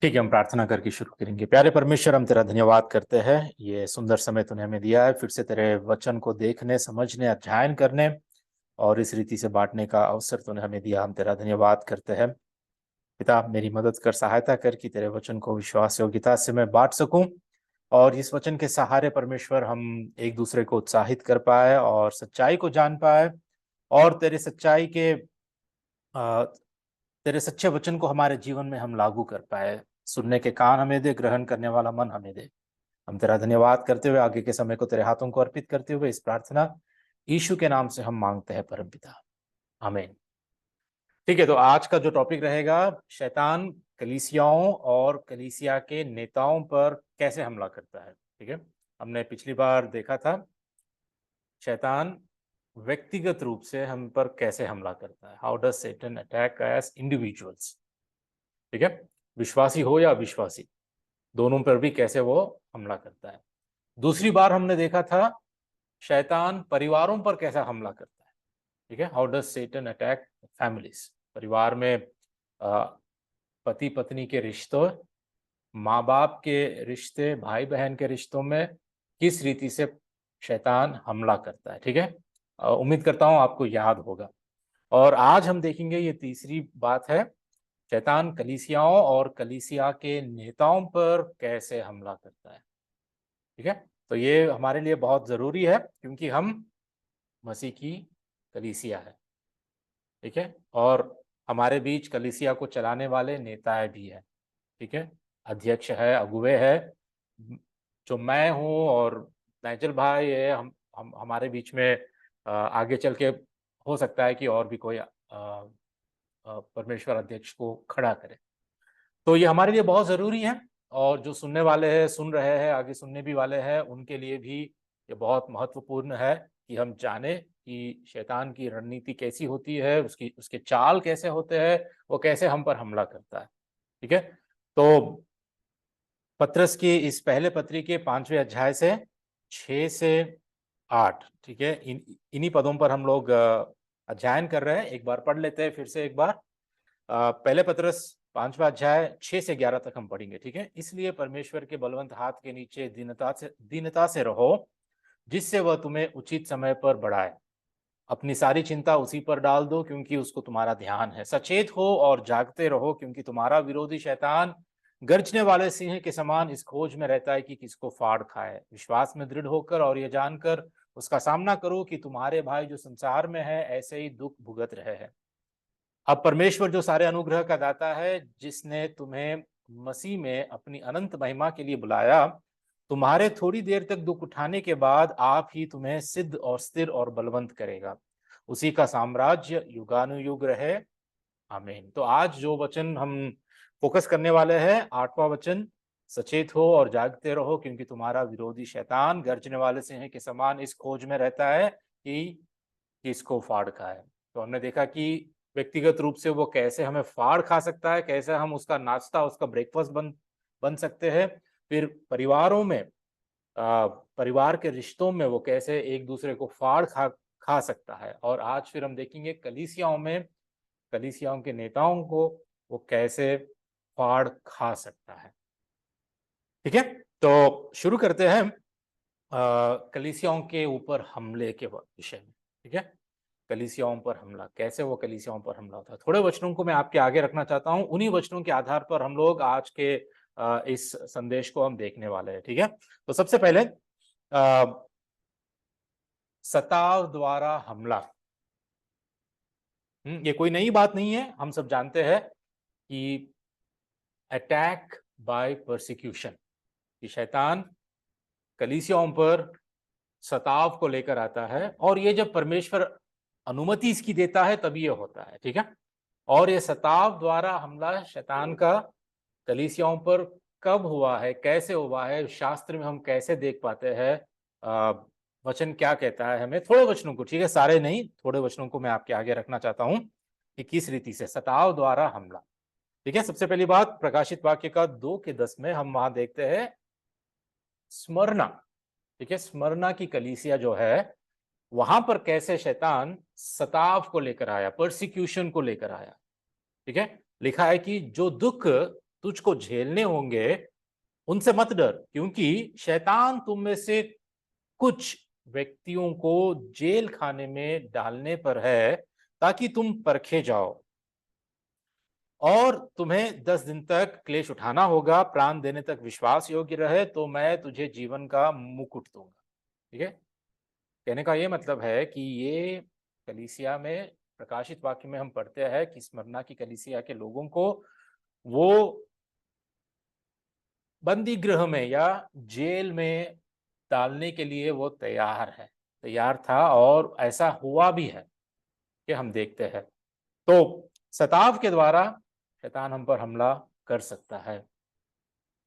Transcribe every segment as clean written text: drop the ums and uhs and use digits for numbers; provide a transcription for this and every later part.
ठीक है, हम प्रार्थना करके शुरू करेंगे। प्यारे परमेश्वर, हम तेरा धन्यवाद करते हैं, ये सुंदर समय तूने हमें दिया है, फिर से तेरे वचन को देखने, समझने, अध्ययन करने और इस रीति से बांटने का अवसर तूने हमें दिया। हम तेरा धन्यवाद करते हैं। पिता, मेरी मदद कर, सहायता कर कि तेरे वचन को विश्वास योग्यता से मैं बांट सकूं और इस वचन के सहारे परमेश्वर हम एक दूसरे को उत्साहित कर पाए और सच्चाई को जान पाए और अ, तेरे सच्चे वचन को हमारे जीवन में हम लागू कर पाए। सुनने के कान हमें दे, ग्रहण करने वाला मन हमें दे। हम तेरा धन्यवाद करते हुए आगे के समय को तेरे हाथों को अर्पित करते हुए इस प्रार्थना यीशु के नाम से हम मांगते हैं परम पिता, आमीन। ठीक है, तो आज का जो टॉपिक रहेगा, शैतान कलीसियाओं और कलीसिया के नेताओं पर कैसे हमला करता है। ठीक है, हमने पिछली बार देखा था शैतान व्यक्तिगत रूप से हम पर कैसे हमला करता है। How does Satan attack as individuals. ठीक है, विश्वासी हो या अविश्वासी, दोनों पर भी कैसे वो हमला करता है। दूसरी बार हमने देखा था शैतान परिवारों पर कैसा हमला करता है। ठीक है, how does Satan attack families. परिवार में पति पत्नी के रिश्तों, माँ बाप के रिश्ते, भाई बहन के रिश्तों में किस रीति से शैतान हमला करता है। ठीक है, उम्मीद करता हूं आपको याद होगा। और आज हम देखेंगे, ये तीसरी बात है, शैतान कलीसियाओं और कलीसिया के नेताओं पर कैसे हमला करता है। ठीक है, तो ये हमारे लिए बहुत जरूरी है क्योंकि हम मसीह की कलीसिया है। ठीक है, और हमारे बीच कलीसिया को चलाने वाले नेता भी है। ठीक है, अध्यक्ष है, अगुवे है, जो मैं हूँ और नाइजल भाई है। हम हमारे बीच में आगे चल के हो सकता है कि और भी कोई परमेश्वर अध्यक्ष को खड़ा करे। तो ये हमारे लिए बहुत जरूरी है और जो सुनने वाले हैं, सुन रहे हैं, आगे सुनने भी वाले हैं, उनके लिए भी ये बहुत महत्वपूर्ण है कि हम जाने कि शैतान की रणनीति कैसी होती है, उसके चाल कैसे होते हैं, वो कैसे हम पर हमला करता है। ठीक है, तो पत्रस की इस पहले पत्री के 5वें अध्याय से 6 से 8, ठीक है, इन्हीं पदों पर हम लोग अध्ययन कर रहे हैं। एक बार पढ़ लेते हैं फिर से एक बार। पहले पत्रस 5वां अध्याय 6 से 11 तक हम पढ़ेंगे। ठीक है, इसलिए परमेश्वर के बलवंत हाथ के नीचे दीनता से रहो, जिससे वह तुम्हें उचित समय पर बढ़ाए। अपनी सारी चिंता उसी पर डाल दो क्योंकि उसको तुम्हारा ध्यान है। सचेत हो और जागते रहो क्योंकि तुम्हारा विरोधी शैतान गर्जने वाले सिंह के समान इस खोज में रहता है कि किसको फाड़ खाए। विश्वास में दृढ़ होकर और ये जानकर उसका सामना करो कि तुम्हारे भाई जो संसार में है ऐसे ही दुख भुगत रहे हैं। अब परमेश्वर जो सारे अनुग्रह का दाता है, जिसने तुम्हें मसीह में अपनी अनंत महिमा के लिए बुलाया, तुम्हारे थोड़ी देर तक दुख उठाने के बाद आप ही तुम्हें सिद्ध और स्थिर और बलवंत करेगा। उसी का साम्राज्य युगानुयुग रहे, आमीन। तो आज जो वचन हम फोकस करने वाले हैं, 8वां वचन, सचेत हो और जागते रहो क्योंकि तुम्हारा विरोधी शैतान गर्जने वाले सिंह के समान इस खोज में रहता है कि किसको फाड़ खाए। तो हमने देखा कि व्यक्तिगत रूप से वो कैसे हमें फाड़ खा सकता है, कैसे हम उसका नाश्ता, उसका ब्रेकफास्ट बन बन सकते हैं। फिर परिवारों में, परिवार के रिश्तों में वो कैसे एक दूसरे को फाड़ खा खा सकता है। और आज फिर हम देखेंगे कलीसियाओं में, कलीसियाओं के नेताओं को वो कैसे फाड़ खा सकता है। ठीक है, तो शुरू करते हैं कलीसियाओं के ऊपर हमले के विषय में। ठीक है, कलीसियाओं पर हमला, कैसे वो कलीसियाओं पर हमला होता है। थोड़े वचनों को मैं आपके आगे रखना चाहता हूं, उन्हीं वचनों के आधार पर हम लोग आज के इस संदेश को हम देखने वाले हैं। ठीक है, तो सबसे पहले सताव द्वारा हमला। ये कोई नई बात नहीं है, हम सब जानते हैं कि अटैक बाय परसिक्यूशन, कि शैतान कलीसियाओं पर सताव को लेकर आता है और ये जब परमेश्वर अनुमति इसकी देता है तभी ये होता है। ठीक है, और ये सताव द्वारा हमला शैतान का कलीसियाओं पर कब हुआ है, कैसे हुआ है, शास्त्र में हम कैसे देख पाते हैं, वचन क्या कहता है हमें। थोड़े वचनों को, ठीक है, सारे नहीं, थोड़े वचनों को मैं आपके आगे रखना चाहता हूं कि किस रीति से सताव द्वारा हमला। ठीक है, सबसे पहली बात, प्रकाशित वाक्य का 2:10 में हम वहां देखते हैं स्मरना। ठीक है, स्मरना की कलीसिया जो है, वहां पर कैसे शैतान सताव को लेकर आया, परसिक्यूशन को लेकर आया। ठीक है, लिखा है कि जो दुख तुझको झेलने होंगे, उनसे मत डर, क्योंकि शैतान तुम में से कुछ व्यक्तियों को जेल खाने में डालने पर है, ताकि तुम परखे जाओ, और तुम्हें 10 दिन तक क्लेश उठाना होगा। प्राण देने तक विश्वास योग्य रहे तो मैं तुझे जीवन का मुकुट दूंगा। ठीक है, कहने का ये मतलब है कि ये कलीसिया में, प्रकाशित वाक्य में हम पढ़ते हैं कि स्मरना की कलीसिया के लोगों को वो बंदी गृह में या जेल में डालने के लिए वो तैयार था, और ऐसा हुआ भी है कि हम देखते हैं। तो सताव के द्वारा शैतान हम पर हमला कर सकता है,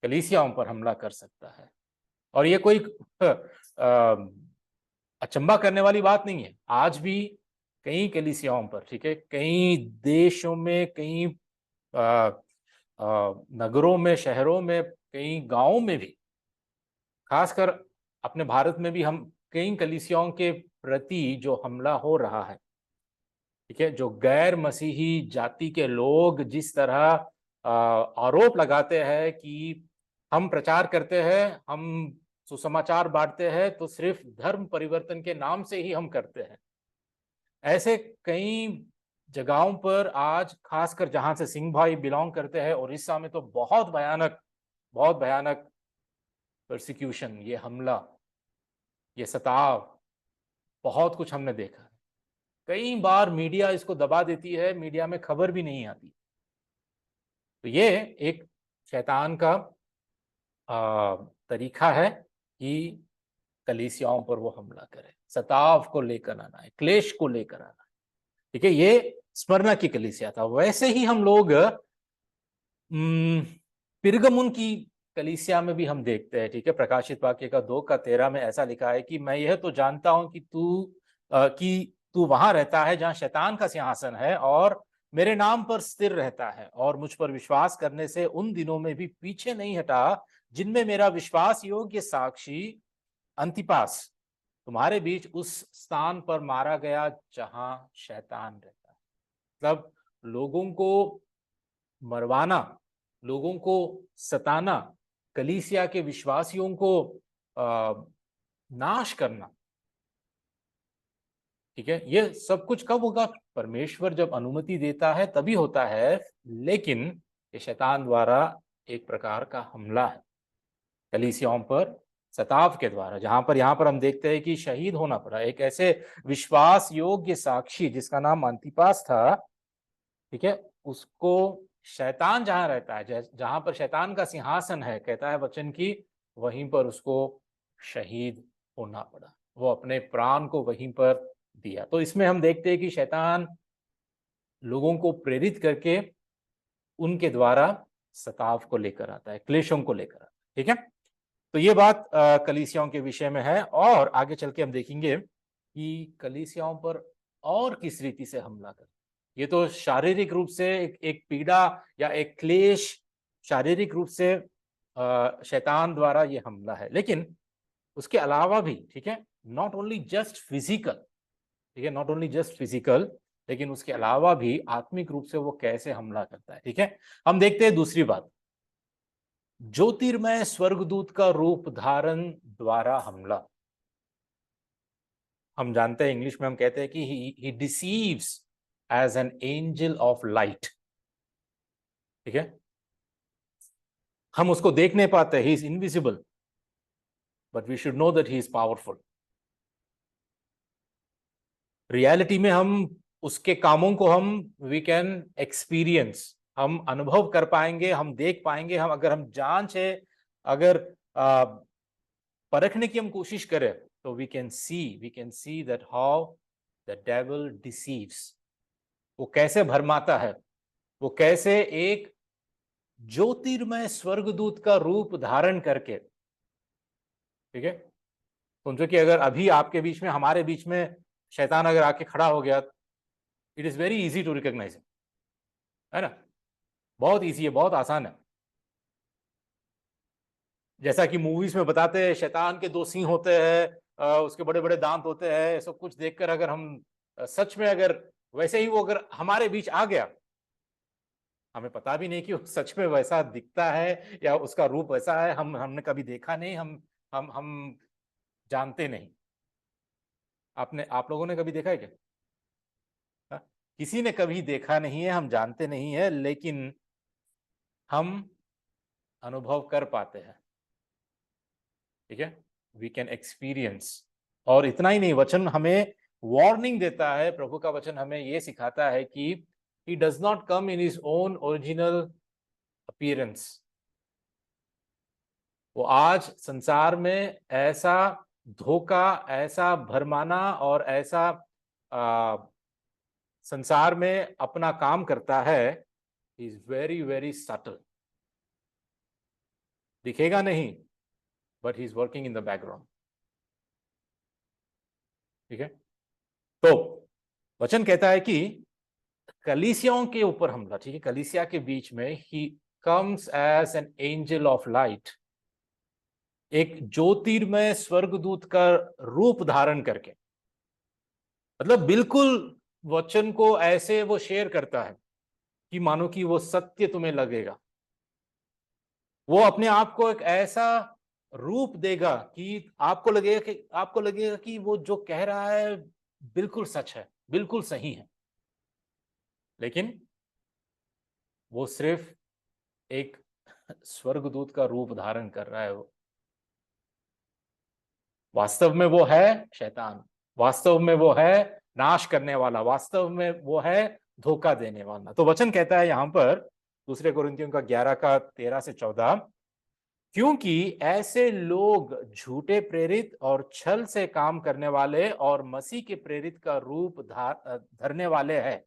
कलीसियाओं पर हमला कर सकता है, और ये कोई अचंभा करने वाली बात नहीं है। आज भी कई कलीसियाओं पर, ठीक है, कई देशों में, कई नगरों में, शहरों में, कई गांवों में भी, खासकर अपने भारत में भी हम कई कलीसियाओं के प्रति जो हमला हो रहा है, ठीक है, जो गैर मसीही जाति के लोग जिस तरह आरोप लगाते हैं कि हम प्रचार करते हैं, हम सुसमाचार बांटते हैं, तो सिर्फ धर्म परिवर्तन के नाम से ही हम करते हैं। ऐसे कई जगहों पर आज, खासकर जहां से सिंह भाई बिलोंग करते हैं, उड़ीसा में तो बहुत भयानक परसिक्यूशन, ये हमला, ये सताव, बहुत कुछ हमने देखा। कई बार मीडिया इसको दबा देती है, मीडिया में खबर भी नहीं आती। तो ये एक शैतान का तरीका है कि कलीसियाओं पर वो हमला करे, सताव को लेकर आना है, क्लेश को लेकर आना है। ठीक है, ये स्मरना की कलीसिया था। वैसे ही हम लोग पिरगमुन की कलीसिया में भी हम देखते हैं। ठीक है, प्रकाशित वाक्य का 2:13 में ऐसा लिखा है कि मैं यह तो जानता हूं कि तू वहां रहता है जहां शैतान का सिंहासन है, और मेरे नाम पर स्थिर रहता है, और मुझ पर विश्वास करने से उन दिनों में भी पीछे नहीं हटा जिनमें मेरा विश्वास योग्य साक्षी अंतिपास तुम्हारे बीच उस स्थान पर मारा गया जहां शैतान रहता है। मतलब लोगों को मरवाना, लोगों को सताना, कलीसिया के विश्वासियों को नाश करना, ठीक है, ये सब कुछ कब होगा? परमेश्वर जब अनुमति देता है तभी होता है। लेकिन ये शैतान द्वारा एक प्रकार का हमला है कलीसियाओं पर, सताव के द्वारा, जहां पर यहां पर हम देखते हैं कि शहीद होना पड़ा एक ऐसे विश्वास योग्य साक्षी जिसका नाम अंतिपास था। ठीक है, उसको शैतान जहां रहता है, जहां पर शैतान का सिंहासन है, कहता है वचन की, वहीं पर उसको शहीद होना पड़ा, वो अपने प्राण को वहीं पर दिया। तो इसमें हम देखते हैं कि शैतान लोगों को प्रेरित करके उनके द्वारा सताव को लेकर आता है, क्लेशों को लेकर आता है। ठीक है, तो ये बात कलीसियाओं के विषय में है, और आगे चल के हम देखेंगे कि कलीसियाओं पर और किस रीति से हमला कर। ये तो शारीरिक रूप से एक पीड़ा या एक क्लेश, शारीरिक रूप से शैतान द्वारा ये हमला है, लेकिन उसके अलावा भी, ठीक है, नॉट ओनली जस्ट फिजिकल, ठीक है, नॉट ओनली जस्ट फिजिकल, लेकिन उसके अलावा भी आत्मिक रूप से वो कैसे हमला करता है। ठीक है, हम देखते हैं दूसरी बात, ज्योतिर्मय स्वर्गदूत का रूप धारण द्वारा हमला। हम जानते हैं, इंग्लिश में हम कहते हैं कि he deceives as an angel of light. ठीक है, हम उसको देख नहीं पाते, he is invisible, but we should know that he is powerful. Reality में हम उसके कामों को हम वी कैन एक्सपीरियंस, हम अनुभव कर पाएंगे, हम देख पाएंगे। हम अगर हम जांच है, अगर परखने की हम कोशिश करें, तो we can see that how the devil deceives, वो कैसे भरमाता है, वो कैसे एक ज्योतिर्मय स्वर्गदूत का रूप धारण करके। ठीक है, समझो कि अगर अभी आपके बीच में, हमारे बीच में शैतान अगर आके खड़ा हो गया, it is very easy to recognise, है ना, बहुत इजी है, बहुत आसान है। जैसा कि मूवीज में बताते हैं, शैतान के 2 सिंह होते हैं, उसके बड़े बड़े दांत होते हैं, सब कुछ देखकर अगर हम सच में, अगर वैसे ही वो अगर हमारे बीच आ गया, हमें पता भी नहीं कि वो सच में वैसा दिखता है या उसका रूप वैसा है, हमने कभी देखा नहीं, हम जानते नहीं। आप लोगों ने कभी देखा है क्या? हाँ? किसी ने कभी देखा नहीं है, हम जानते नहीं है, लेकिन हम अनुभव कर पाते हैं। ठीक है, वी कैन एक्सपीरियंस। और इतना ही नहीं, वचन हमें वार्निंग देता है, प्रभु का वचन हमें यह सिखाता है कि he does not come in his own original appearance. वो आज संसार में ऐसा धोखा, ऐसा भरमाना और ऐसा संसार में अपना काम करता है, इज वेरी वेरी सटल। दिखेगा नहीं, but he is working in the background. ठीक है, तो वचन कहता है कि कलीसियाओं के ऊपर हमला, ठीक है, कलीसिया के बीच में ही comes as an angel of light, एक ज्योतिर्मय स्वर्गदूत का रूप धारण करके। मतलब बिल्कुल वचन को ऐसे वो शेयर करता है कि मानो कि वो सत्य तुम्हें लगेगा। वो अपने आप को एक ऐसा रूप देगा कि आपको लगेगा कि वो जो कह रहा है बिल्कुल सच है, बिल्कुल सही है। लेकिन वो सिर्फ एक स्वर्गदूत का रूप धारण कर रहा है। वो वास्तव में वो है शैतान, वास्तव में वो है नाश करने वाला, वास्तव में वो है धोखा देने वाला। तो वचन कहता है यहां पर दूसरे कोरिन्थियों का 11 का 13 से 14, क्योंकि ऐसे लोग झूठे प्रेरित और छल से काम करने वाले और मसीह के प्रेरित का रूप धरने वाले हैं।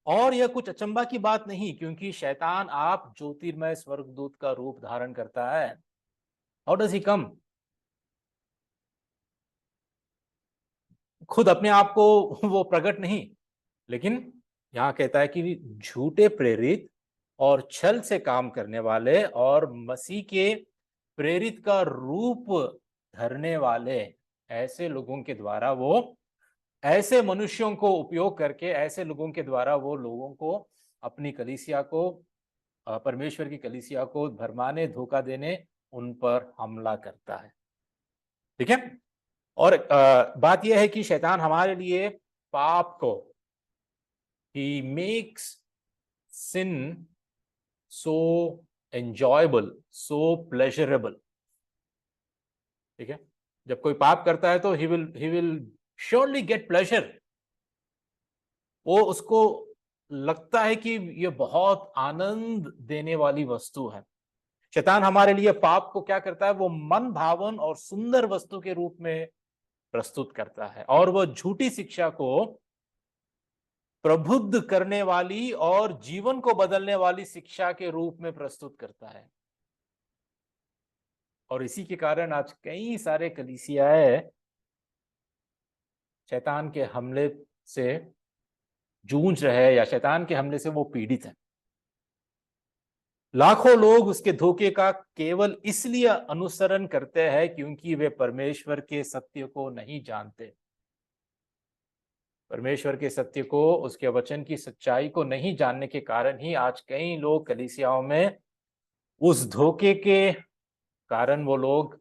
और यह कुछ अचंभा की बात नहीं, क्योंकि शैतान आप ज्योतिर्मय स्वर्गदूत का रूप धारण करता है। हाउ डज ही कम? खुद अपने आप को वो प्रकट नहीं, लेकिन यहां कहता है कि झूठे प्रेरित और छल से काम करने वाले और मसीह के प्रेरित का रूप धरने वाले, ऐसे लोगों के द्वारा वो, ऐसे मनुष्यों को उपयोग करके, ऐसे लोगों के द्वारा वो लोगों को, अपनी कलीसिया को, परमेश्वर की कलीसिया को भरमाने, धोखा देने, उन पर हमला करता है। ठीक है, और बात यह है कि शैतान हमारे लिए पाप को, he makes sin so enjoyable, so pleasurable। ठीक है, जब कोई पाप करता है तो he will surely get pleasure। वो उसको लगता है कि ये बहुत आनंद देने वाली वस्तु है। शैतान हमारे लिए पाप को क्या करता है, वो मन भावन और सुंदर वस्तु के रूप में प्रस्तुत करता है, और वो झूठी शिक्षा को प्रबुद्ध करने वाली और जीवन को बदलने वाली शिक्षा के रूप में प्रस्तुत करता है। और इसी के कारण आज कई सारे कलीसियाएं शैतान के हमले से जूझ रहे हैं, या शैतान के हमले से वो पीड़ित हैं। लाखों लोग उसके धोखे का केवल इसलिए अनुसरण करते हैं क्योंकि वे परमेश्वर के सत्य को नहीं जानते। परमेश्वर के सत्य को, उसके वचन की सच्चाई को नहीं जानने के कारण ही आज कई लोग कलीसियाओं में उस धोखे के कारण वो लोग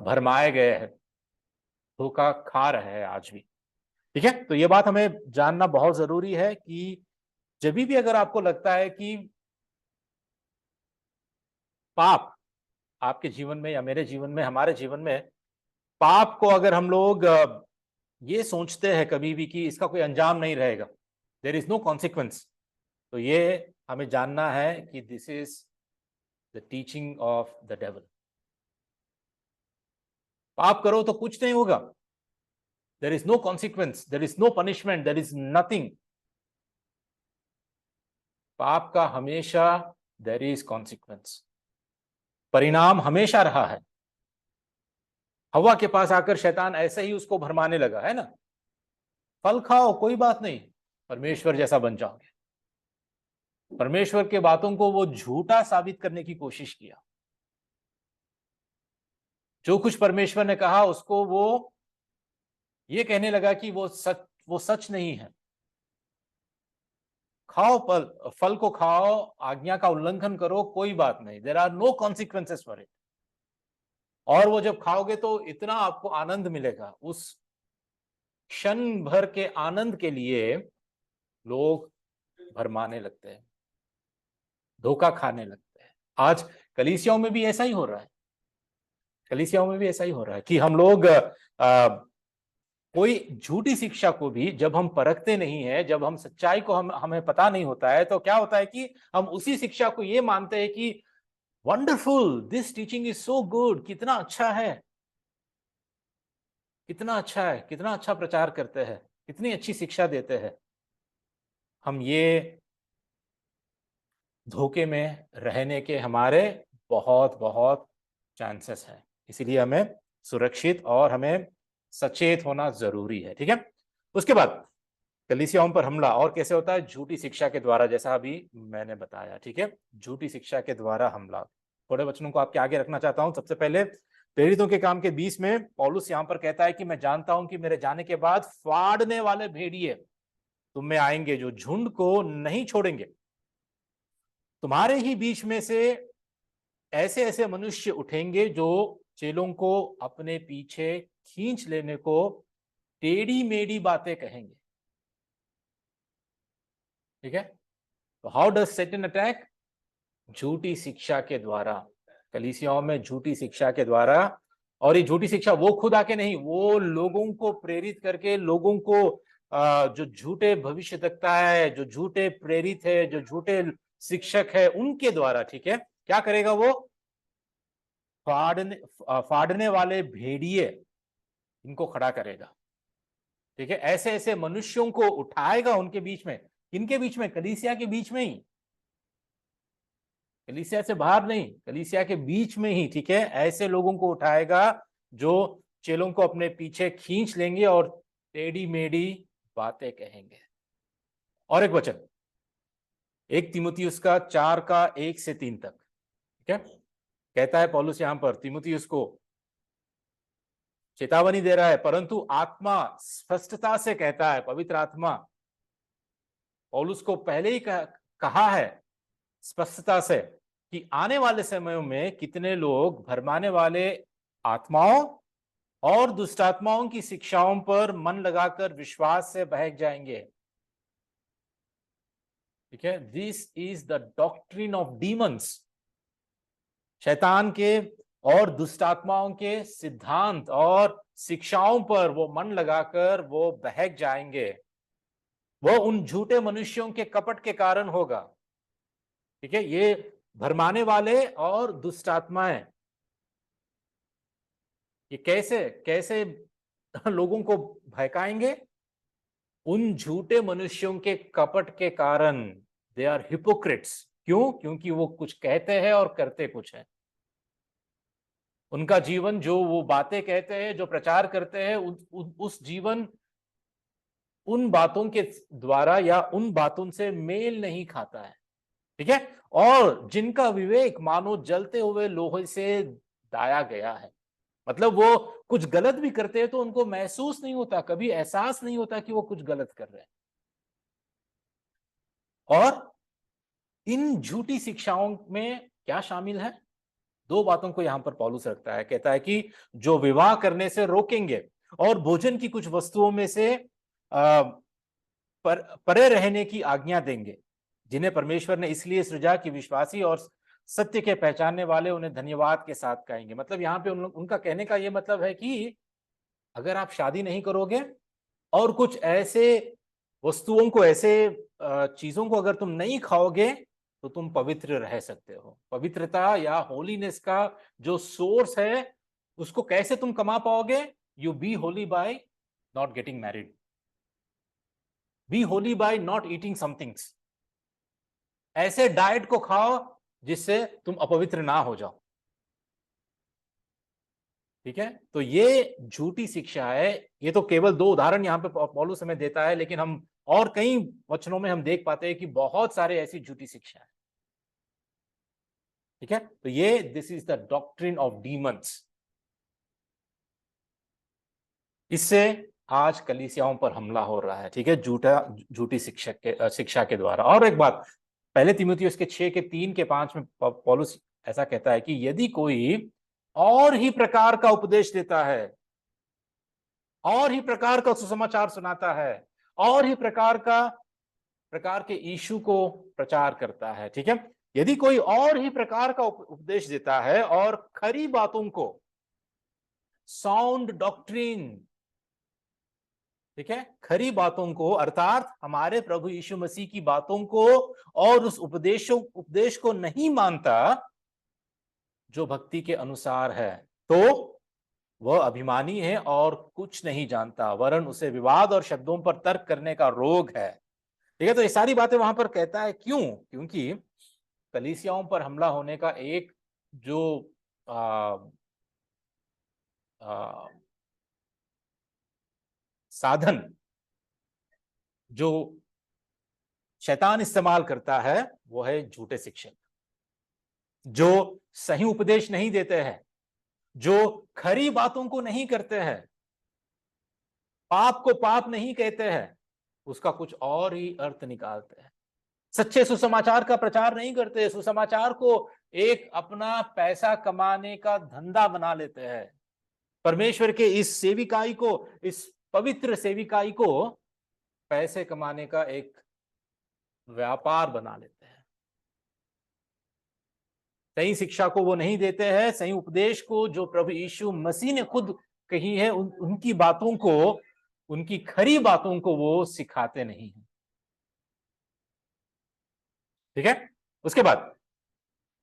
भरमाए गए हैं, धोखा खा रहे हैं आज भी। ठीक है, तो ये बात हमें जानना बहुत जरूरी है कि जब भी अगर आपको लगता है कि पाप आपके जीवन में या मेरे जीवन में, हमारे जीवन में पाप को अगर हम लोग ये सोचते हैं कभी भी कि इसका कोई अंजाम नहीं रहेगा, देयर इज नो कॉन्सिक्वेंस, तो ये हमें जानना है कि this is the teaching of the devil. पाप करो तो कुछ नहीं होगा, there is no consequence, there is no punishment, there is nothing. पाप का हमेशा देयर इज कॉन्सिक्वेंस, परिणाम हमेशा रहा है। हवा के पास आकर शैतान ऐसे ही उसको भरमाने लगा है ना, फल खाओ कोई बात नहीं, परमेश्वर जैसा बन जाओगे। परमेश्वर के बातों को वो झूठा साबित करने की कोशिश किया। जो कुछ परमेश्वर ने कहा उसको वो ये कहने लगा कि वो सच नहीं है। खाओ, फल को खाओ, आज्ञा का उल्लंघन करो, कोई बात नहीं, there are no consequences for it. और वो जब खाओगे तो इतना आपको आनंद मिलेगा, उस क्षण भर के आनंद के लिए लोग भरमाने लगते हैं, धोखा खाने लगते हैं। आज कलीसियाओं में भी ऐसा ही हो रहा है, कलीसियाओं में भी ऐसा ही हो रहा है कि हम लोग कोई झूठी शिक्षा को भी जब हम परखते नहीं है, जब हम सच्चाई को हमें पता नहीं होता है, तो क्या होता है कि हम उसी शिक्षा को ये मानते हैं कि wonderful, this teaching is so good, कितना अच्छा है, कितना अच्छा है, कितना अच्छा प्रचार करते हैं, कितनी अच्छी शिक्षा देते हैं। हम ये धोखे में रहने के हमारे बहुत बहुत चांसेस हैं, इसीलिए हमें सुरक्षित और हमें सचेत होना जरूरी है। ठीक है, उसके बाद कलीसियाओं पर हमला और कैसे होता है? झूठी शिक्षा के द्वारा, जैसा अभी मैंने बताया। ठीक है, झूठी शिक्षा के द्वारा हमला। थोड़े वचनों को आपके आगे रखना चाहता हूं। सबसे पहले प्रेरितों के काम के 20 में पौलुस यहां पर कहता है कि मैं जानता हूं कि मेरे जाने के बाद फाड़ने वाले भेड़िए तुम में आएंगे, जो झुंड को नहीं छोड़ेंगे। तुम्हारे ही बीच में से ऐसे ऐसे मनुष्य उठेंगे जो चेलों को अपने पीछे खींच लेने को टेढ़ी मेढ़ी बातें कहेंगे। ठीक है, तो हाउ डज सैटन अटैक? झूठी शिक्षा के द्वारा, कलीसियाओं में झूठी शिक्षा के द्वारा। और ये झूठी शिक्षा वो खुद आके नहीं, वो लोगों को प्रेरित करके, लोगों को जो झूठे भविष्यवक्ता है, जो झूठे प्रेरित है, जो झूठे शिक्षक है, उनके द्वारा, ठीक है, क्या करेगा वो? फाड़ने वाले भेड़िए इनको खड़ा करेगा। ठीक है, ऐसे ऐसे मनुष्यों को उठाएगा उनके बीच में। किनके बीच में? कलीसिया के बीच में ही, कलीसिया से बाहर नहीं, कलीसिया के बीच में ही। ठीक है, ऐसे लोगों को उठाएगा जो चेलों को अपने पीछे खींच लेंगे और टेढ़ी मेढ़ी बातें कहेंगे। और एक वचन, 1 तीमुथियुस का 4 का 1 से 3 तक। ठीक है, कहता है पौलुस यहां पर तीमुथियुस को चेतावनी दे रहा है, परंतु आत्मा स्पष्टता से कहता है, पवित्र आत्मा पौलुस को पहले ही कहा है स्पष्टता से कि आने वाले समयों में कितने लोग भरमाने वाले आत्माओं और दुष्ट आत्माओं की शिक्षाओं पर मन लगाकर विश्वास से बहक जाएंगे। ठीक है, this is the doctrine of demons. शैतान के और दुष्ट आत्माओं के सिद्धांत और शिक्षाओं पर वो मन लगाकर वो बहक जाएंगे। वो उन झूठे मनुष्यों के कपट के कारण होगा। ठीक है, ये भरमाने वाले और दुष्ट आत्माएं, ये कैसे कैसे लोगों को भड़काएंगे? उन झूठे मनुष्यों के कपट के कारण। They are hypocrites. क्यों? क्योंकि वो कुछ कहते हैं और करते कुछ है। उनका जीवन, जो वो बातें कहते हैं, जो प्रचार करते हैं, उस जीवन उन बातों के द्वारा या उन बातों से मेल नहीं खाता है। ठीक है, और जिनका विवेक मानो जलते हुए लोहे से दाया गया है। मतलब वो कुछ गलत भी करते हैं तो उनको महसूस नहीं होता, कभी एहसास नहीं होता कि वो कुछ गलत कर रहे हैं। और इन झूठी शिक्षाओं में क्या शामिल है? 2 बातों को यहां पर पौलुस रखता है। कहता है कि जो विवाह करने से रोकेंगे और भोजन की कुछ वस्तुओं में से परे रहने की आज्ञा देंगे, जिन्हें परमेश्वर ने इसलिए सृजा कि विश्वासी और सत्य के पहचानने वाले उन्हें धन्यवाद के साथ कहेंगे। मतलब यहाँ पे उनका कहने का यह मतलब है कि अगर आप शादी नहीं करोगे और कुछ ऐसे वस्तुओं को, ऐसे चीजों को अगर तुम नहीं खाओगे, तो तुम पवित्र रह सकते हो। पवित्रता या होलीनेस का जो सोर्स है, उसको कैसे तुम कमा पाओगे? You be holy by not getting married, be holy by not eating somethings. ऐसे डाइट को खाओ जिससे तुम अपवित्र ना हो जाओ। ठीक है, तो ये झूठी शिक्षा है। ये तो केवल 2 उदाहरण यहां पे पौलुस हमें देता है, लेकिन हम और कई वचनों में हम देख पाते हैं कि बहुत सारे ऐसी झूठी शिक्षा है। ठीक है, तो ये this is the doctrine of demons. इससे आज कलीसियाओं पर हमला हो रहा है, ठीक है, झूठी शिक्षा के द्वारा। और एक बात, पहले तीमुथियुस के 6:3-5 में पौलुस ऐसा कहता है कि यदि कोई और ही प्रकार का उपदेश देता है, और ही प्रकार का सुसमाचार सुनाता है, और ही प्रकार के यीशु को प्रचार करता है, ठीक है, यदि कोई और ही प्रकार का उपदेश देता है और खरी बातों को, साउंड डॉक्ट्रिन, ठीक है, खरी बातों को अर्थात हमारे प्रभु यीशु मसीह की बातों को, और उस उपदेश को नहीं मानता जो भक्ति के अनुसार है, तो वह अभिमानी है और कुछ नहीं जानता, वरन उसे विवाद और शब्दों पर तर्क करने का रोग है। ठीक है, तो ये सारी बातें वहां पर कहता है, क्यों? क्योंकि कलीसियाओं पर हमला होने का एक जो साधन जो शैतान इस्तेमाल करता है वो है झूठे शिक्षक, जो सही उपदेश नहीं देते हैं, जो खरी बातों को नहीं करते हैं, पाप को पाप नहीं कहते हैं, उसका कुछ और ही अर्थ निकालते हैं, सच्चे सुसमाचार का प्रचार नहीं करते, सुसमाचार को एक अपना पैसा कमाने का धंधा बना लेते हैं, परमेश्वर के इस सेविकाई को, इस पवित्र सेविकाई को पैसे कमाने का एक व्यापार बना लेते हैं। सही शिक्षा को वो नहीं देते हैं, सही उपदेश को जो प्रभु यीशु मसीह ने खुद कही है, उनकी बातों को, उनकी खरी बातों को वो सिखाते नहीं हैं। ठीक है, उसके बाद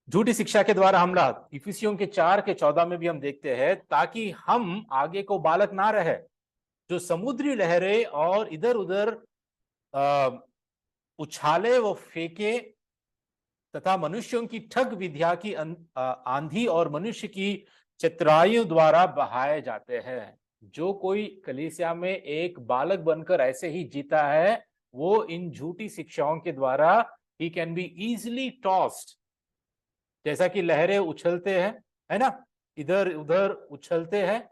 झूठी शिक्षा के द्वारा हमला इफिसियों के 4:14 में भी हम देखते हैं, ताकि हम आगे को बालक ना रहे जो समुद्री लहरें और इधर उधर उछाले व फेंके तथा मनुष्यों की ठग विद्या की आंधी और मनुष्य की चतुराइयों द्वारा बहाए जाते हैं। जो कोई कलीसिया में एक बालक बनकर ऐसे ही जीता है, वो इन झूठी शिक्षाओं के द्वारा he can be easily tossed, जैसा कि लहरें उछलते हैं, है ना, इधर उधर उछलते हैं,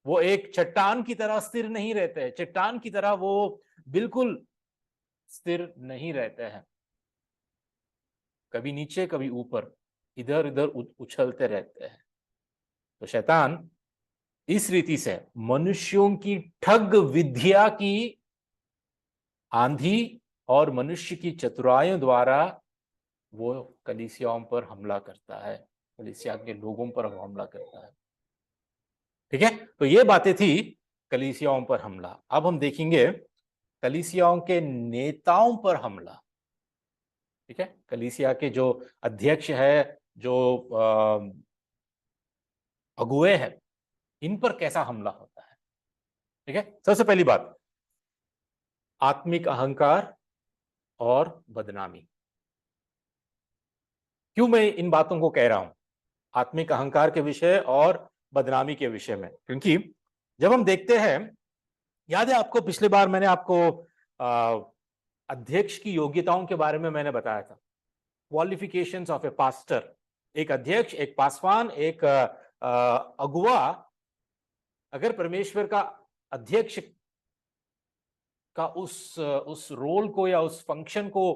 वो एक चट्टान की तरह स्थिर नहीं रहते हैं, चट्टान की तरह वो बिल्कुल स्थिर नहीं रहते हैं, कभी नीचे कभी ऊपर, इधर उधर उछलते रहते हैं। तो शैतान इस रीति से मनुष्यों की ठग विद्या की आंधी और मनुष्य की चतुराइयों द्वारा वो कलीसियाओं पर हमला करता है, कलीसिया के लोगों पर हमला करता है। ठीक है, तो ये बातें थी कलीसियाओं पर हमला। अब हम देखेंगे कलीसियाओं के नेताओं पर हमला। ठीक है, कलीसिया के जो अध्यक्ष है, जो अगुए हैं, इन पर कैसा हमला होता है। ठीक है, सबसे पहली बात, आत्मिक अहंकार और बदनामी। क्यों मैं इन बातों को कह रहा हूं, आत्मिक अहंकार के विषय और बदनामी के विषय में? क्योंकि जब हम देखते हैं, याद है आपको पिछली बार मैंने आपको अध्यक्ष की योग्यताओं के बारे में मैंने बताया था, क्वालिफिकेशंस ऑफ ए पास्टर। एक अध्यक्ष, एक पासवान, एक अगुआ अगर परमेश्वर का अध्यक्ष का उस रोल को या उस फंक्शन को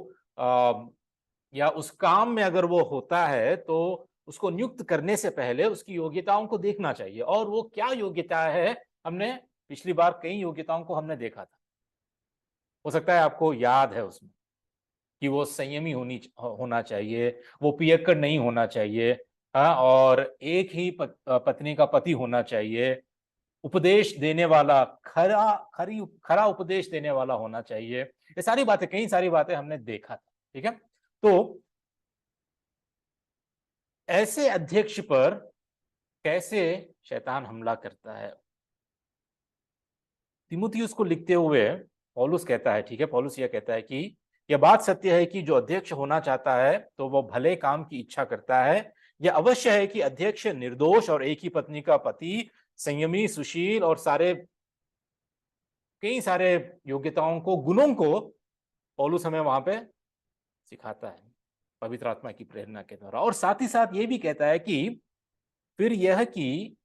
या उस काम में अगर वो होता है, तो उसको नियुक्त करने से पहले उसकी योग्यताओं को देखना चाहिए। और वो क्या योग्यता है, हमने पिछली बार कई योग्यताओं को हमने देखा था, हो सकता है आपको याद है उसमें, कि वो संयमी होना चाहिए, वो पियक्कड़ नहीं होना चाहिए, हाँ, और एक ही पत्नी का पति होना चाहिए, उपदेश देने वाला, खरा उपदेश देने वाला होना चाहिए। ये सारी बातें, कई सारी बातें हमने देखा था। ठीक है, तो ऐसे अध्यक्ष पर कैसे शैतान हमला करता है? तीमुथियुस को लिखते हुए पौलुस कहता है, ठीक है, पौलुस यह कहता है कि यह बात सत्य है कि जो अध्यक्ष होना चाहता है तो वह भले काम की इच्छा करता है। यह अवश्य है कि अध्यक्ष निर्दोष और एक ही पत्नी का पति, संयमी, सुशील और कई सारे योग्यताओं को, गुणों को पौलुस हमें वहां पे सिखाता है पवित्र आत्मा की प्रेरणा के द्वारा। और साथ ही साथ ये भी कहता है कि फिर यह कि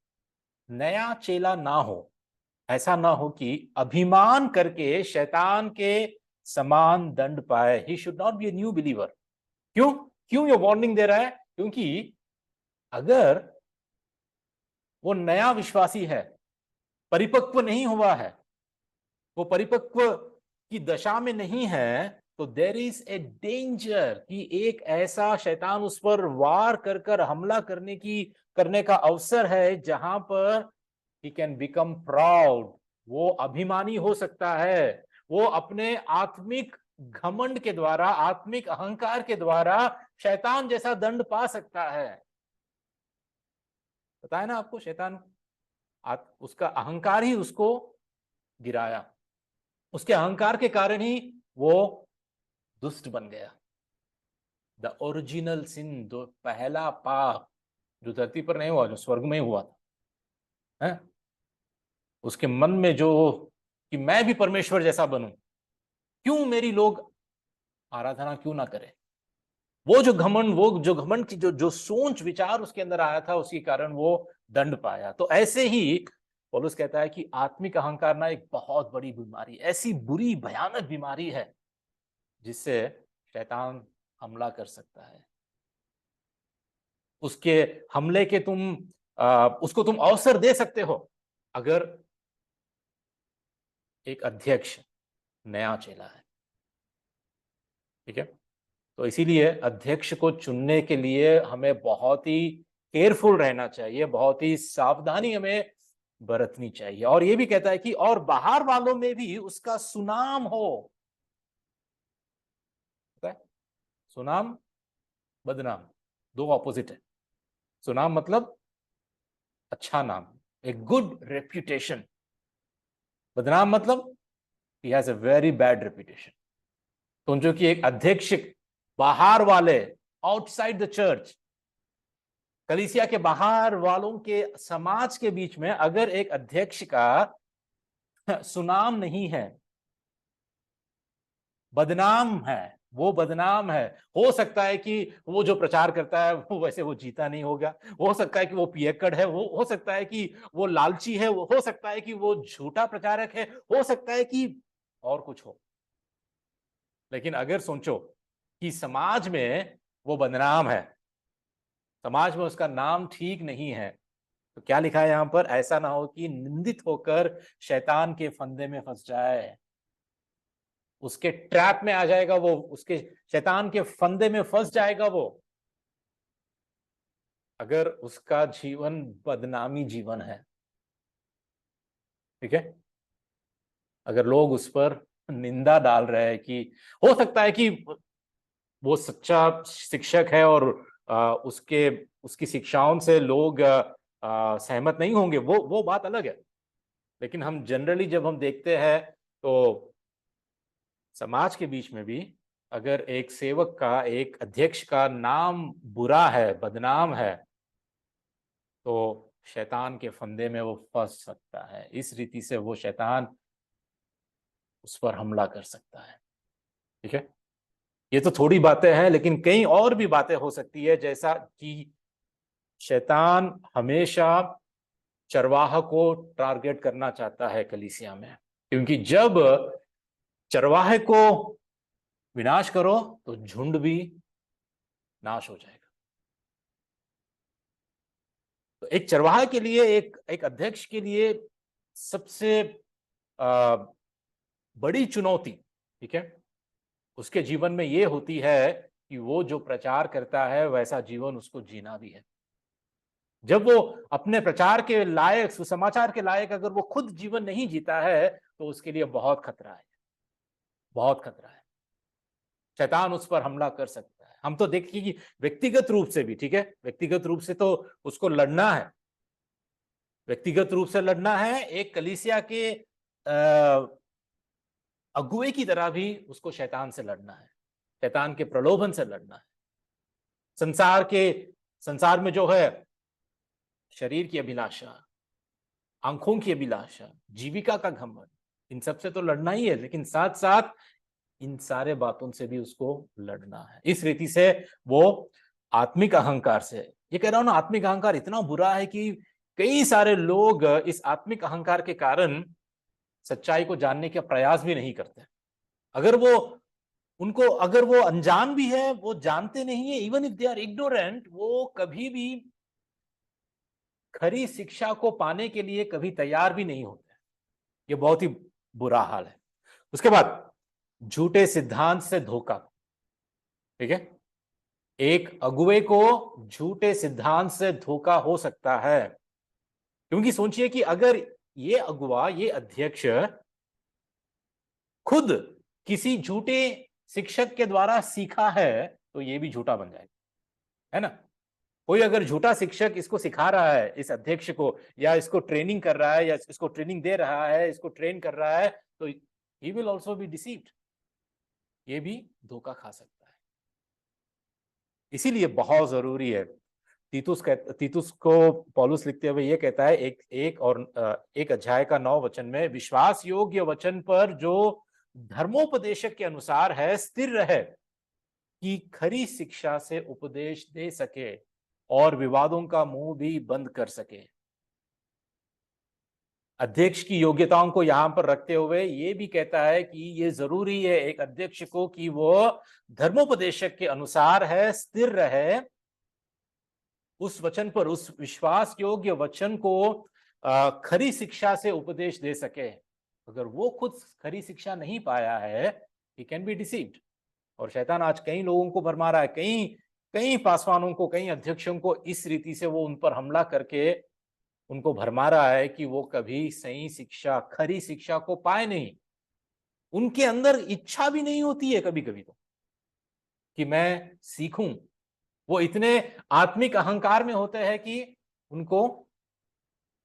नया चेला ना हो, ऐसा ना हो कि अभिमान करके शैतान के समान दंड पाए। He should not be a new believer. क्यों क्यों ये वार्निंग दे रहा है? क्योंकि अगर वो नया विश्वासी है, परिपक्व नहीं हुआ है, वो परिपक्व की दशा में नहीं है, तो देर इज ए डेंजर कि एक ऐसा शैतान उस पर वार कर कर हमला करने का अवसर है जहां पर ही कैन बिकम प्राउड। वो अभिमानी हो सकता है, वो अपने आत्मिक घमंड के द्वारा, आत्मिक अहंकार के द्वारा शैतान जैसा दंड पा सकता है। पता है ना आपको, शैतान उसका अहंकार ही उसको गिराया, उसके अहंकार के कारण ही वो दुष्ट बन गया। द ओरिजिनल सिन, जो पहला पाप जो धरती पर नहीं हुआ, जो स्वर्ग में हुआ था, है? उसके मन में जो कि मैं भी परमेश्वर जैसा बनूं, क्यों मेरी लोग आराधना क्यों ना करें, वो जो घमंड की जो जो सोच विचार उसके अंदर आया था, उसके कारण वो दंड पाया। तो ऐसे ही पौलुस कहता है कि आत्मिक अहंकार ना एक बहुत बड़ी बीमारी, ऐसी बुरी भयानक बीमारी है जिससे शैतान हमला कर सकता है। उसके हमले के उसको तुम अवसर दे सकते हो अगर एक अध्यक्ष नया चेला है। ठीक है, तो इसीलिए अध्यक्ष को चुनने के लिए हमें बहुत ही केयरफुल रहना चाहिए, बहुत ही सावधानी हमें बरतनी चाहिए। और ये भी कहता है कि और बाहर वालों में भी उसका सुनाम हो। सुनाम, बदनाम, दो ऑपोजिट है। सुनाम मतलब अच्छा नाम, ए गुड रेप्यूटेशन। बदनाम मतलब he has a very bad reputation. तो जो कि एक अध्यक्ष बाहर वाले, आउटसाइड द चर्च, कलीसिया के बाहर वालों के समाज के बीच में अगर एक अध्यक्ष का सुनाम नहीं है, बदनाम है, वो बदनाम है, हो सकता है कि वो जो प्रचार करता है वो वैसे वो जीता नहीं होगा, हो सकता है कि वो पियक्कड़ है, वो हो सकता है कि वो लालची है, वो हो सकता है कि वो झूठा प्रचारक है, हो सकता है कि और कुछ हो। लेकिन अगर सोचो कि समाज में वो बदनाम है, समाज में उसका नाम ठीक नहीं है, तो क्या लिखा है यहां पर? ऐसा ना हो कि निंदित होकर शैतान के फंदे में फंस जाए, उसके ट्रैप में आ जाएगा वो, उसके शैतान के फंदे में फंस जाएगा वो, अगर उसका जीवन बदनामी जीवन है। ठीक है, अगर लोग उस पर निंदा डाल रहे हैं कि हो सकता है कि वो सच्चा शिक्षक है और उसके उसकी शिक्षाओं से लोग सहमत नहीं होंगे, वो बात अलग है। लेकिन हम जनरली जब हम देखते हैं तो समाज के बीच में भी अगर एक सेवक का, एक अध्यक्ष का नाम बुरा है, बदनाम है, तो शैतान के फंदे में वो फंस सकता है। इस रीति से वो शैतान उस पर हमला कर सकता है। ठीक है, ये तो थोड़ी बातें हैं, लेकिन कई और भी बातें हो सकती है, जैसा कि शैतान हमेशा चरवाहा को टारगेट करना चाहता है कलीसिया में, क्योंकि जब चरवाहे को विनाश करो तो झुंड भी नाश हो जाएगा। तो एक चरवाहे के लिए, एक अध्यक्ष के लिए सबसे आ, बड़ी चुनौती, ठीक है, उसके जीवन में ये होती है कि वो जो प्रचार करता है वैसा जीवन उसको जीना भी है। जब वो अपने प्रचार के लायक, सुसमाचार के लायक अगर वो खुद जीवन नहीं जीता है, तो उसके लिए बहुत खतरा है, बहुत खतरा है। शैतान उस पर हमला कर सकता है। हम तो देखिए कि व्यक्तिगत रूप से भी, ठीक है, व्यक्तिगत रूप से तो उसको लड़ना है, व्यक्तिगत रूप से लड़ना है। एक कलीसिया के अगुवे की तरह भी उसको शैतान से लड़ना है, शैतान के प्रलोभन से लड़ना है। संसार में जो है शरीर की अभिलाषा, आंखों की अभिलाषा, जीविका का घमंड, इन सब से तो लड़ना ही है, लेकिन साथ साथ इन सारे बातों से भी उसको लड़ना है। इस रीति से वो आत्मिक अहंकार से, ये कह रहा हूं ना, आत्मिक अहंकार इतना बुरा है कि कई सारे लोग इस आत्मिक अहंकार के कारण सच्चाई को जानने का प्रयास भी नहीं करते। अगर वो अनजान भी है, वो जानते नहीं है, even if they are ignorant, वो कभी भी खरी शिक्षा को पाने के लिए कभी तैयार भी नहीं होते। ये बहुत ही बुरा हाल है। उसके बाद झूठे सिद्धांत से धोखा। ठीक है, एक अगुवे को झूठे सिद्धांत से धोखा हो सकता है, क्योंकि सोचिए कि अगर ये अगुवा, ये अध्यक्ष खुद किसी झूठे शिक्षक के द्वारा सीखा है, तो ये भी झूठा बन जाएगा, है ना। कोई अगर झूठा शिक्षक इसको सिखा रहा है, इस अध्यक्ष को, या इसको ट्रेनिंग कर रहा है, या इसको ट्रेनिंग दे रहा है, इसको ट्रेन कर रहा है, तो he will also be deceived, ये भी धोखा खा सकता है। इसीलिए बहुत जरूरी है। तीतुस को पौलुस लिखते हुए ये कहता है एक अध्याय का 9 वचन में, विश्वास योग्य वचन पर जो धर्मोपदेशक के अनुसार है स्थिर रहे, कि खरी शिक्षा से उपदेश दे सके और विवादों का मुंह भी बंद कर सके। अध्यक्ष की योग्यताओं को यहां पर रखते हुए ये भी कहता है कि ये जरूरी है एक अध्यक्ष को कि वो धर्मोपदेशक के अनुसार है, स्थिर रहे उस वचन पर, उस विश्वास योग्य वचन को खरी शिक्षा से उपदेश दे सके। अगर वो खुद खरी शिक्षा नहीं पाया है, he can be deceived। और शैतान आज कई लोगों को भरमा रहा है, कई पासवानों को, कई अध्यक्षों को इस रीति से वो उन पर हमला करके उनको भरमा रहा है कि वो कभी सही शिक्षा, खरी शिक्षा को पाए नहीं। उनके अंदर इच्छा भी नहीं होती है कभी कभी तो कि मैं सीखूं। वो इतने आत्मिक अहंकार में होते हैं कि उनको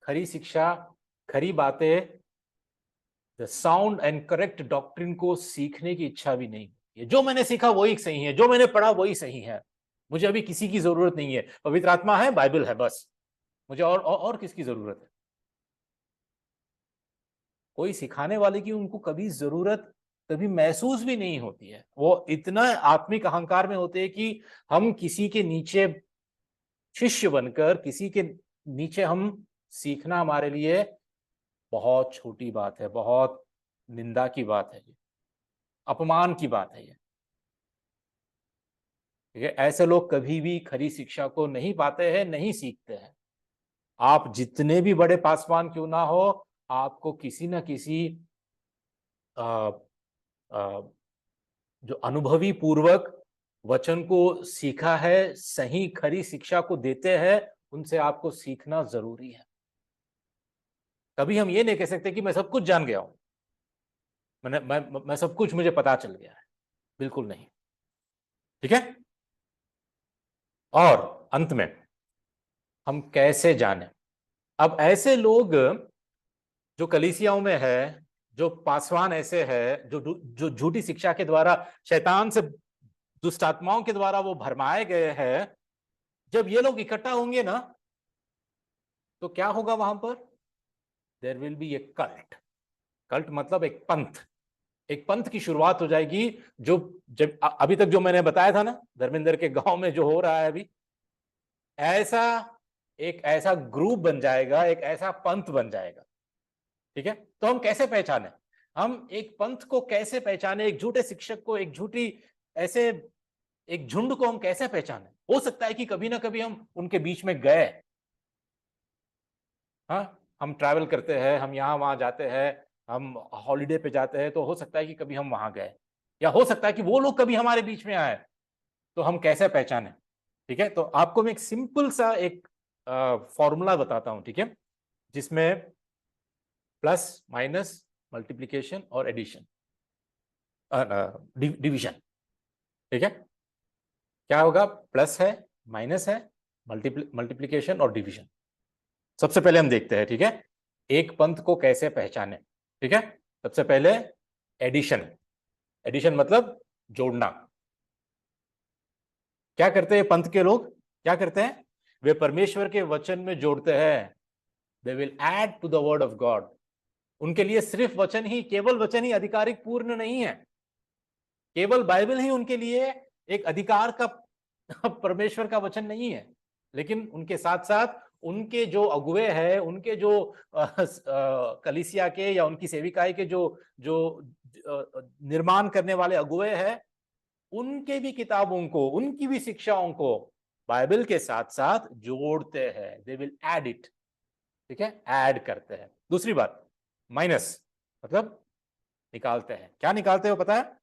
खरी शिक्षा, खरी बातें, the sound and correct doctrine को सीखने की इच्छा भी नहीं है। जो मैंने सीखा वही सही है, जो मैंने पढ़ा वही सही है, मुझे अभी किसी की जरूरत नहीं है। पवित्र आत्मा है, बाइबल है, बस मुझे और किसकी जरूरत है। कोई सिखाने वाले की उनको कभी जरूरत कभी महसूस भी नहीं होती है। वो इतना आत्मिक अहंकार में होते हैं कि हम किसी के नीचे शिष्य बनकर, किसी के नीचे हम सीखना हमारे लिए बहुत छोटी बात है, बहुत निंदा की बात है, अपमान की बात है ये। ठीक है, ऐसे लोग कभी भी खरी शिक्षा को नहीं पाते हैं, नहीं सीखते हैं। आप जितने भी बड़े पासवान क्यों ना हो, आपको किसी ना किसी आ, आ, जो अनुभवी पूर्वक वचन को सीखा है, सही खरी शिक्षा को देते हैं, उनसे आपको सीखना जरूरी है। कभी हम ये नहीं कह सकते कि मैं सब कुछ जान गया हूं, मैं सब कुछ मुझे पता चल गया है, बिल्कुल नहीं। ठीक है, और अंत में हम कैसे जाने। अब ऐसे लोग जो कलीसियाओं में है, जो पासवान ऐसे है, जो झूठी शिक्षा के द्वारा, शैतान से, दुष्ट आत्माओं के द्वारा वो भरमाए गए हैं, जब ये लोग इकट्ठा होंगे ना, तो क्या होगा वहां पर? There will be a cult. Cult मतलब एक पंथ की शुरुआत हो जाएगी। जो जब अभी तक जो मैंने बताया था ना, धर्मेंद्र के गांव में जो हो रहा है अभी, एक ऐसा ग्रुप बन जाएगा, एक ऐसा पंथ बन जाएगा। ठीक है, तो हम कैसे पहचाने? हम एक पंथ को कैसे पहचाने? एक झूठे शिक्षक को, एक झूठी ऐसे एक झुंड को हम कैसे पहचाने? हो सकता है कि कभी ना कभी हम उनके बीच में गए। हाँ, हम ट्रैवल करते हैं, हम यहाँ वहां जाते हैं, हम हॉलिडे पे जाते हैं, तो हो सकता है कि कभी हम वहां गए, या हो सकता है कि वो लोग कभी हमारे बीच में आए। तो हम कैसे पहचाने? ठीक है, तो आपको मैं एक सिंपल सा एक फॉर्मूला बताता हूं, ठीक है, जिसमें प्लस, माइनस, मल्टीप्लीकेशन और एडिशन, डिवीजन। ठीक है, क्या होगा? प्लस है, माइनस है, मल्टीप्लीकेशन और डिवीजन। सबसे पहले हम देखते हैं, ठीक है, एक पंथ को कैसे पहचाने। ठीक है, सबसे पहले एडिशन। एडिशन मतलब जोड़ना। क्या करते हैं पंथ के लोग? क्या करते हैं? वे परमेश्वर के वचन में जोड़ते हैं। They will add to the word of God. उनके लिए सिर्फ वचन ही, केवल वचन ही आधिकारिक पूर्ण नहीं है। केवल बाइबल ही उनके लिए एक अधिकार का परमेश्वर का वचन नहीं है, लेकिन उनके साथ साथ उनके जो अगुवे हैं, उनके जो कलीसिया के या उनकी सेविकाई के जो जो निर्माण करने वाले अगुवे हैं, उनके भी किताबों को, उनकी भी शिक्षाओं को बाइबल के साथ साथ जोड़ते हैं। दे विल ऐड इट, ठीक है, ऐड करते हैं। दूसरी बात, माइनस मतलब निकालते हैं। क्या निकालते हो पता है?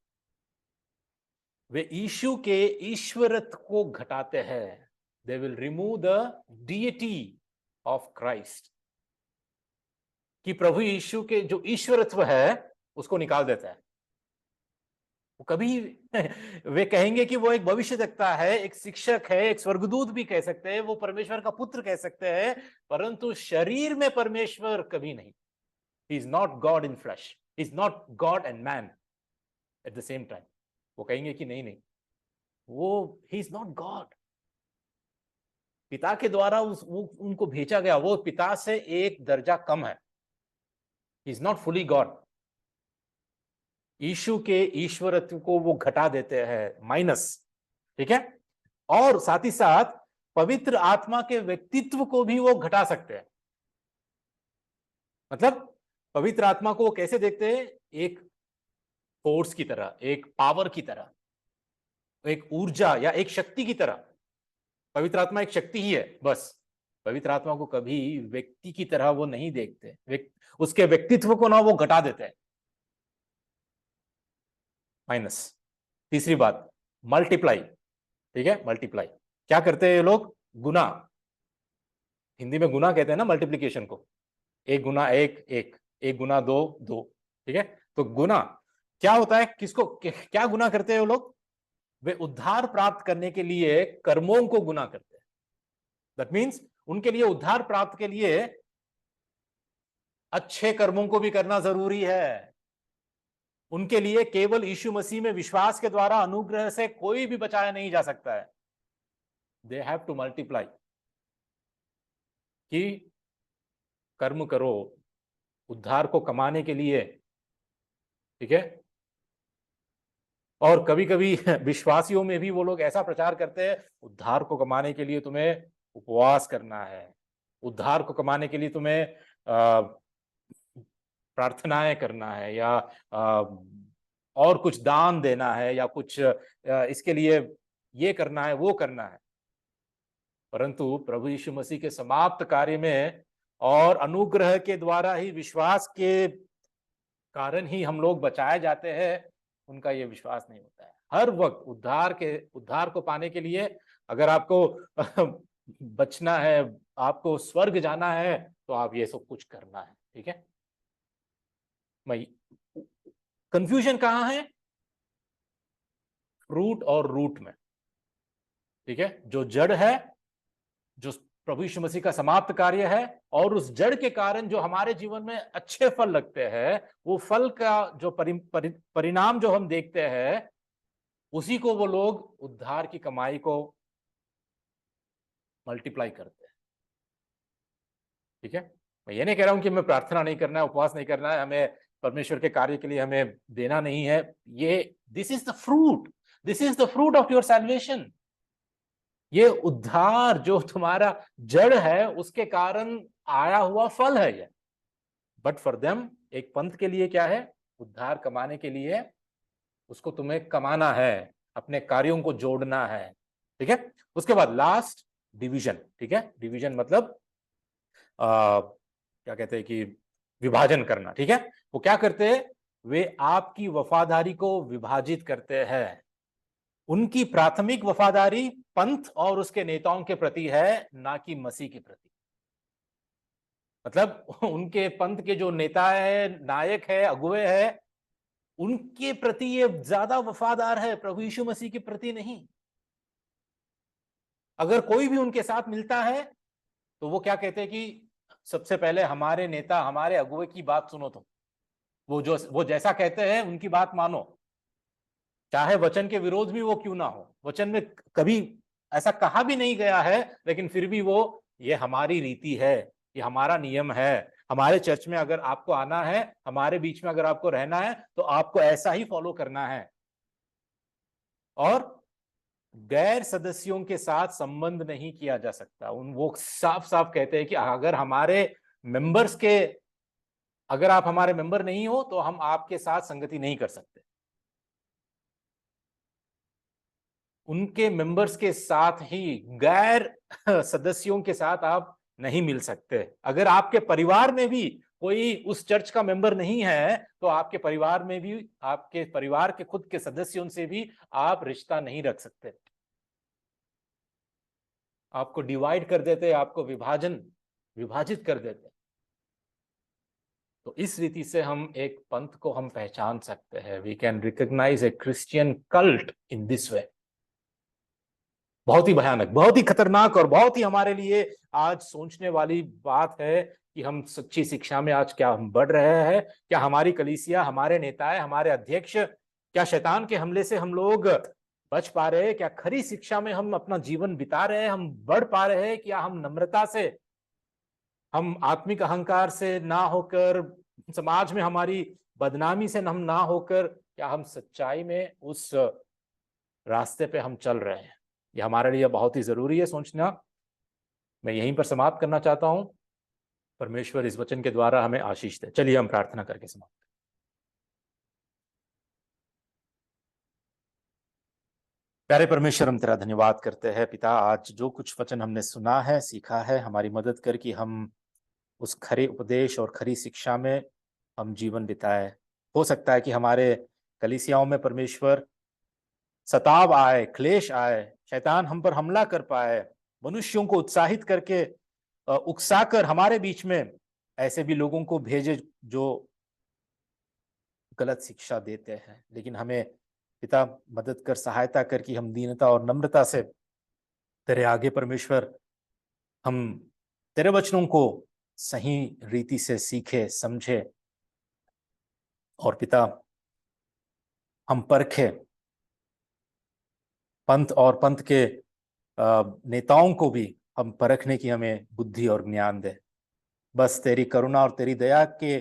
वे यीशु के ईश्वरत्व को घटाते हैं। They will remove the deity of Christ, कि प्रभु यीशु के जो ईश्वरत्व है उसको निकाल देता है। वो कभी वे कहेंगे कि वो एक भविष्यद्वक्ता है, एक शिक्षक है, एक स्वर्गदूत भी कह सकते हैं, वो परमेश्वर का पुत्र कह सकते हैं, परंतु शरीर में परमेश्वर कभी नहीं। ही is not God in flash, he is not God and man at the same time. वो कहेंगे कि नहीं नहीं, वो ही इज नॉट गॉड। पिता के द्वारा उनको भेजा गया, वो पिता से एक दर्जा कम है। He is not fully God. यीशु के ईश्वरत्व को वो घटा देते हैं, माइनस, ठीक है। और साथ ही साथ पवित्र आत्मा के व्यक्तित्व को भी वो घटा सकते हैं। मतलब पवित्र आत्मा को वो कैसे देखते हैं? एक फोर्स की तरह, एक पावर की तरह, एक ऊर्जा या एक शक्ति की तरह। पवित्र आत्मा एक शक्ति ही है बस। पवित्र आत्मा को कभी व्यक्ति की तरह वो नहीं देखते, उसके व्यक्तित्व को ना वो घटा देते हैं, माइनस। तीसरी बात, मल्टीप्लाई, ठीक है, मल्टीप्लाई। क्या करते हैं ये लोग? गुना। हिंदी में गुना कहते हैं ना मल्टीप्लीकेशन को। एक गुना एक, एक गुना दो, दो, ठीक है। तो गुना क्या होता है? किसको क्या गुना करते हैं वो लोग? वे उद्धार प्राप्त करने के लिए कर्मों को गुना करते हैं। दैट मीन्स उनके लिए उद्धार प्राप्त के लिए अच्छे कर्मों को भी करना जरूरी है। उनके लिए केवल यीशु मसीह में विश्वास के द्वारा अनुग्रह से कोई भी बचाया नहीं जा सकता है। दे हैव टू मल्टीप्लाई, कि कर्म करो उद्धार को कमाने के लिए, ठीक है। और कभी कभी विश्वासियों में भी वो लोग ऐसा प्रचार करते हैं, उद्धार को कमाने के लिए तुम्हें उपवास करना है, उद्धार को कमाने के लिए तुम्हें प्रार्थनाएं करना है, या और कुछ दान देना है, या कुछ इसके लिए ये करना है, वो करना है। परंतु प्रभु यीशु मसीह के समाप्त कार्य में और अनुग्रह के द्वारा ही, विश्वास के कारण ही हम लोग बचाए जाते हैं, उनका ये विश्वास नहीं होता है। हर वक्त उद्धार को पाने के लिए, अगर आपको बचना है, आपको स्वर्ग जाना है, तो आप ये सब कुछ करना है, ठीक है। कंफ्यूजन कहां है? फ्रूट और रूट में, ठीक है। जो जड़ है, जो प्रभु यीशु मसीह का समाप्त कार्य है, और उस जड़ के कारण जो हमारे जीवन में अच्छे फल लगते हैं, वो फल का जो परिणाम जो हम देखते हैं, उसी को वो लोग उद्धार की कमाई को मल्टीप्लाई करते हैं, ठीक है। मैं ये नहीं कह रहा हूं कि हमें प्रार्थना नहीं करना है, उपवास नहीं करना है, हमें परमेश्वर के कार्य के लिए हमें देना नहीं है। ये this is the fruit of your salvation. ये उद्धार जो तुम्हारा जड़ है, उसके कारण आया हुआ फल है ये। बट फॉर देम, एक पंथ के लिए क्या है? उद्धार कमाने के लिए उसको तुम्हें कमाना है, अपने कार्यों को जोड़ना है, ठीक है। उसके बाद लास्ट, डिवीजन, ठीक है। डिवीजन मतलब क्या कहते हैं कि विभाजन करना, ठीक है। वो क्या करते हैं? वे आपकी वफादारी को विभाजित करते हैं। उनकी प्राथमिक वफादारी पंथ और उसके नेताओं के प्रति है, ना कि मसीह के प्रति। मतलब उनके पंथ के जो नेता है, नायक है, अगुवे है, उनके प्रति ये ज्यादा वफादार है, प्रभु यीशु मसीह के प्रति नहीं। अगर कोई भी उनके साथ मिलता है तो वो क्या कहते हैं कि सबसे पहले हमारे नेता, हमारे अगुवे की बात सुनो तुम, वो जैसा कहते हैं उनकी बात मानो, चाहे वचन के विरोध भी वो क्यों ना हो। वचन में कभी ऐसा कहा भी नहीं गया है, लेकिन फिर भी ये हमारी रीति है, ये हमारा नियम है। हमारे चर्च में अगर आपको आना है, हमारे बीच में अगर आपको रहना है, तो आपको ऐसा ही फॉलो करना है। और गैर सदस्यों के साथ संबंध नहीं किया जा सकता। वो साफ साफ कहते हैं कि अगर आप हमारे मेंबर नहीं हो तो हम आपके साथ संगति नहीं कर सकते। उनके मेंबर्स के साथ ही गैर सदस्यों के साथ आप नहीं मिल सकते। अगर आपके परिवार में भी कोई उस चर्च का मेंबर नहीं है तो आपके परिवार में भी, आपके परिवार के खुद के सदस्यों से भी आप रिश्ता नहीं रख सकते। आपको डिवाइड कर देते, आपको विभाजित कर देते। तो इस रीति से हम एक पंथ को हम पहचान सकते हैं। We can recognise a Christian cult in this way. बहुत ही भयानक, बहुत ही खतरनाक और बहुत ही हमारे लिए आज सोचने वाली बात है कि हम सच्ची शिक्षा में आज क्या हम बढ़ रहे हैं। क्या हमारी कलीसिया, हमारे नेताएं, हमारे अध्यक्ष, क्या शैतान के हमले से हम लोग बच पा रहे हैं? क्या खरी शिक्षा में हम अपना जीवन बिता रहे हैं? हम बढ़ पा रहे हैं? क्या हम नम्रता से, हम आत्मिक अहंकार से ना होकर, समाज में हमारी बदनामी से हम ना होकर, क्या हम सच्चाई में उस रास्ते पे हम चल रहे हैं? ये हमारे लिए बहुत ही जरूरी है सोचना। मैं यहीं पर समाप्त करना चाहता हूं। परमेश्वर इस वचन के द्वारा हमें आशीष दे। चलिए हम प्रार्थना करके समाप्त। प्यारे परमेश्वर, हम तेरा धन्यवाद करते हैं पिता। आज जो कुछ वचन हमने सुना है, सीखा है, हमारी मदद कर कि हम उस खरे उपदेश और खरी शिक्षा में हम जीवन बिताए। हो सकता है कि हमारे कलीसियाओं में परमेश्वर सताव आए, क्लेश आए, शैतान हम पर हमला कर पाए, मनुष्यों को उत्साहित करके उकसाकर हमारे बीच में ऐसे भी लोगों को भेजे जो गलत शिक्षा देते हैं। लेकिन हमें पिता मदद कर, सहायता कर कि हम दीनता और नम्रता से तेरे आगे परमेश्वर, हम तेरे वचनों को सही रीति से सीखे, समझे और पिता हम परखे, पंथ और पंथ के नेताओं को भी हम परखने की हमें बुद्धि और ज्ञान दे। बस तेरी करुणा और तेरी दया के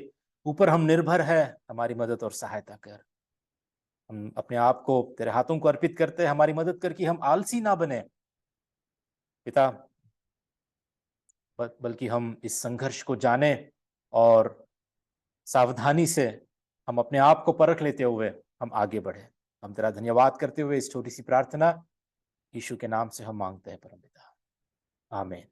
ऊपर हम निर्भर है। हमारी मदद और सहायता कर। हम अपने आप को तेरे हाथों को अर्पित करते हैं। हमारी मदद कर कि हम आलसी ना बने पिता, बल्कि हम इस संघर्ष को जाने और सावधानी से हम अपने आप को परख लेते हुए हम आगे बढ़े। हम तेरा धन्यवाद करते हुए इस छोटी सी प्रार्थना यीशु के नाम से हम मांगते हैं परम पिता, आमीन।